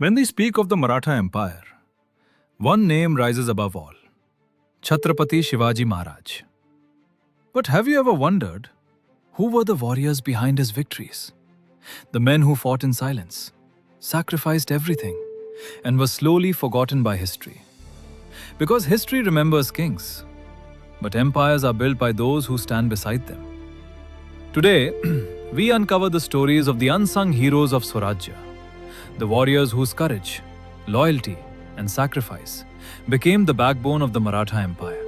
When we speak of the Maratha Empire, one name rises above all: Chhatrapati Shivaji Maharaj. But have you ever wondered who were the warriors behind his victories? The men who fought in silence, sacrificed everything, and were slowly forgotten by history. Because history remembers kings, but empires are built by those who stand beside them. Today, we uncover the stories of the unsung heroes of Swarajya, the warriors whose courage, loyalty, and sacrifice became the backbone of the Maratha Empire.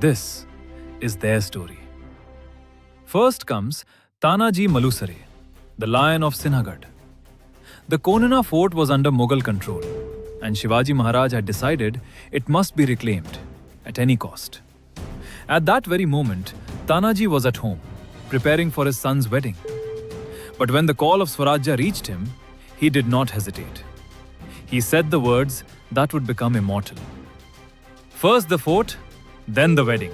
This is their story. First comes Tanaji Malusare, the Lion of Sinhagad. The Konana fort was under Mughal control, and Shivaji Maharaj had decided it must be reclaimed at any cost. At that very moment, Tanaji was at home, preparing for his son's wedding. But when the call of Swarajya reached him, he did not hesitate. He said the words that would become immortal. First the fort, then the wedding.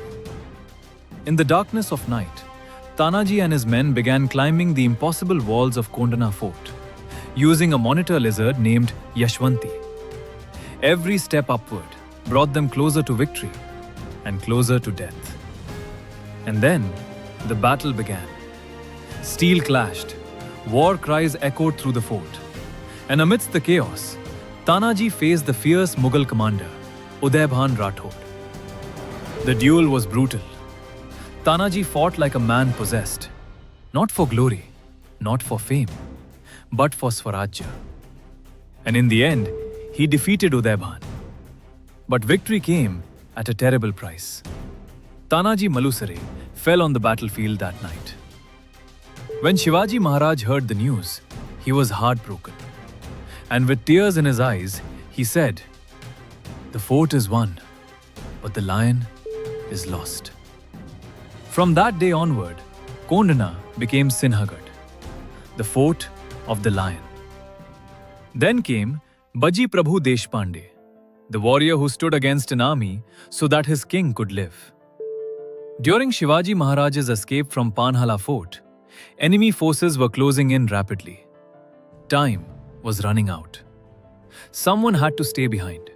In the darkness of night, Tanaji and his men began climbing the impossible walls of Konana fort, using a monitor lizard named Yashwanti. Every step upward brought them closer to victory and closer to death. And then the battle began. Steel clashed, war cries echoed through the fort, and amidst the chaos, Tanaji faced the fierce Mughal commander, Udaybhan Rathod. The duel was brutal. Tanaji fought like a man possessed, not for glory, not for fame, but for Swarajya. And in the end, he defeated Udaybhan. But victory came at a terrible price. Tanaji Malusare fell on the battlefield that night. When Shivaji Maharaj heard the news, he was heartbroken. And with tears in his eyes, he said, "The fort is won, but the lion is lost." From that day onward, Konana became Sinhagad, the fort of the lion. Then came Bajiprabhu Deshpande, the warrior who stood against an army so that his king could live. During Shivaji Maharaj's escape from Panhala fort, enemy forces were closing in rapidly. Time was running out. Someone had to stay behind.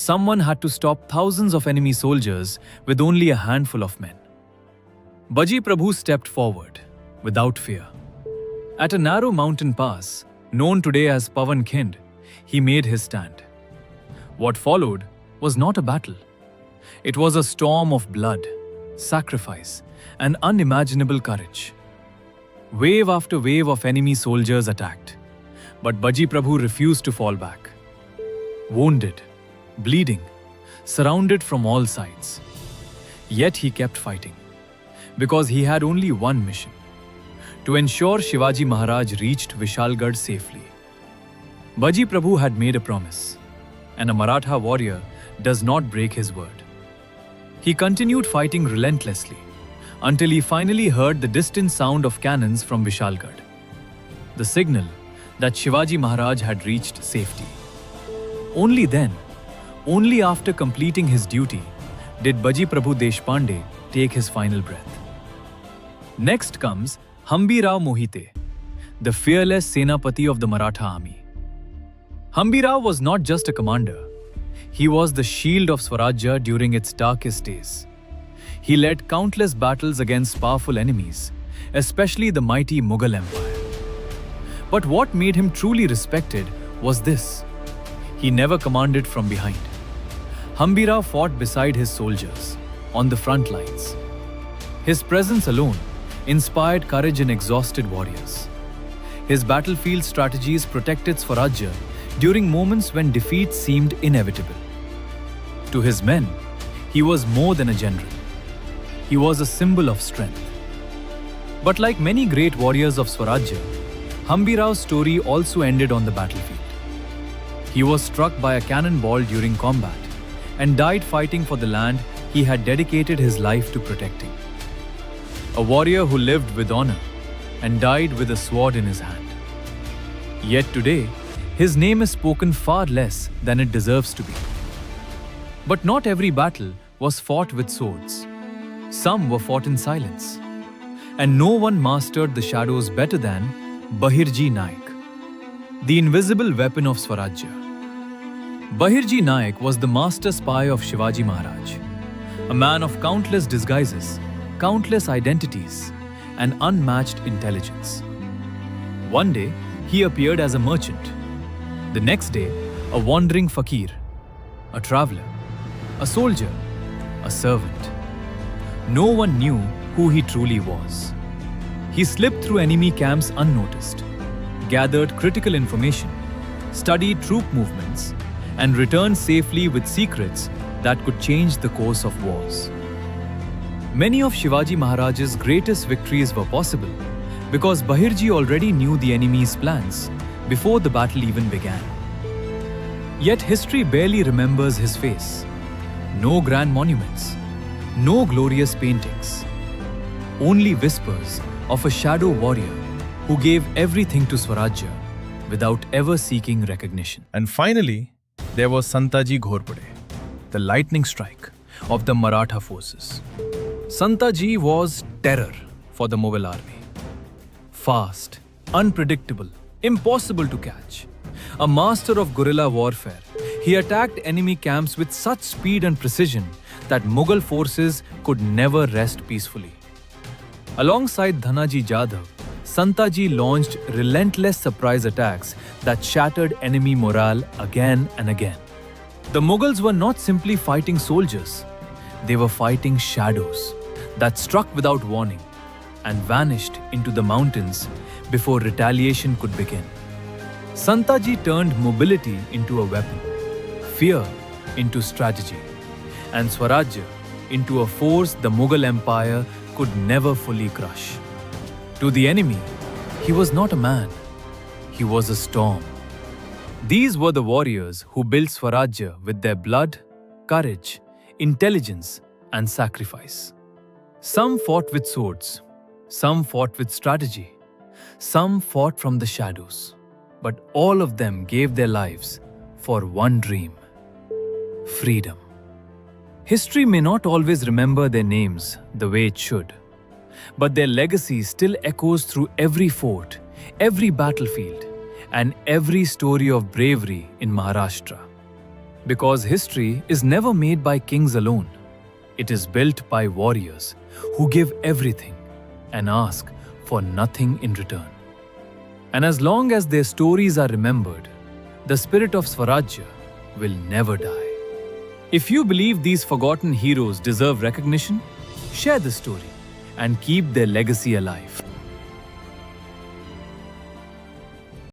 Someone had to stop thousands of enemy soldiers with only a handful of men. Bajiprabhu stepped forward, without fear. At a narrow mountain pass, known today as Pavan Khind, he made his stand. What followed was not a battle. It was a storm of blood, sacrifice, and unimaginable courage. Wave after wave of enemy soldiers attacked, but Bajiprabhu refused to fall back. Wounded, bleeding, surrounded from all sides. Yet he kept fighting, because he had only one mission: to ensure Shivaji Maharaj reached Vishalgarh safely. Bajiprabhu had made a promise, and a Maratha warrior does not break his word. He continued fighting relentlessly until he finally heard the distant sound of cannons from Vishalgarh, the signal that Shivaji Maharaj had reached safety. Only then, only after completing his duty, did Bajiprabhu Deshpande take his final breath. Next comes Hambirao Mohite, the fearless Senapati of the Maratha army. Hambirao was not just a commander. He was the shield of Swarajya during its darkest days. He led countless battles against powerful enemies, especially the mighty Mughal Empire. But what made him truly respected was this: he never commanded from behind. Hambirao fought beside his soldiers, on the front lines. His presence alone inspired courage in exhausted warriors. His battlefield strategies protected Swarajya during moments when defeat seemed inevitable. To his men, he was more than a general. He was a symbol of strength. But like many great warriors of Swarajya, Hambirao's story also ended on the battlefield. He was struck by a cannonball during combat and died fighting for the land he had dedicated his life to protecting. A warrior who lived with honor and died with a sword in his hand. Yet today, his name is spoken far less than it deserves to be. But not every battle was fought with swords. Some were fought in silence. And no one mastered the shadows better than Bahirji Naik, the invisible weapon of Swarajya. Bahirji Naik was the master spy of Shivaji Maharaj, a man of countless disguises, countless identities, and unmatched intelligence. One day, he appeared as a merchant. The next day, a wandering fakir, a traveler, a soldier, a servant. No one knew who he truly was. He slipped through enemy camps unnoticed, gathered critical information, studied troop movements, and returned safely with secrets that could change the course of wars. Many of Shivaji Maharaj's greatest victories were possible because Bahirji already knew the enemy's plans before the battle even began. Yet history barely remembers his face. No grand monuments, no glorious paintings, only whispers of a shadow warrior who gave everything to Swarajya without ever seeking recognition. And finally, there was Santaji Ghorpade, the lightning strike of the Maratha forces. Santaji was terror for the Mughal army. Fast, unpredictable, impossible to catch. A master of guerrilla warfare, he attacked enemy camps with such speed and precision that Mughal forces could never rest peacefully. Alongside Tanaji Jadhav, Santaji launched relentless surprise attacks that shattered enemy morale again and again. The Mughals were not simply fighting soldiers, they were fighting shadows that struck without warning and vanished into the mountains before retaliation could begin. Santaji turned mobility into a weapon, fear into strategy, and Swarajya into a force the Mughal Empire could never fully crush. To the enemy, he was not a man, he was a storm. These were the warriors who built Swarajya with their blood, courage, intelligence, and sacrifice. Some fought with swords, some fought with strategy, some fought from the shadows, but all of them gave their lives for one dream: freedom. History may not always remember their names the way it should, but their legacy still echoes through every fort, every battlefield, and every story of bravery in Maharashtra. Because history is never made by kings alone. It is built by warriors who give everything and ask for nothing in return. And as long as their stories are remembered, the spirit of Swarajya will never die. If you believe these forgotten heroes deserve recognition, share the story and keep their legacy alive.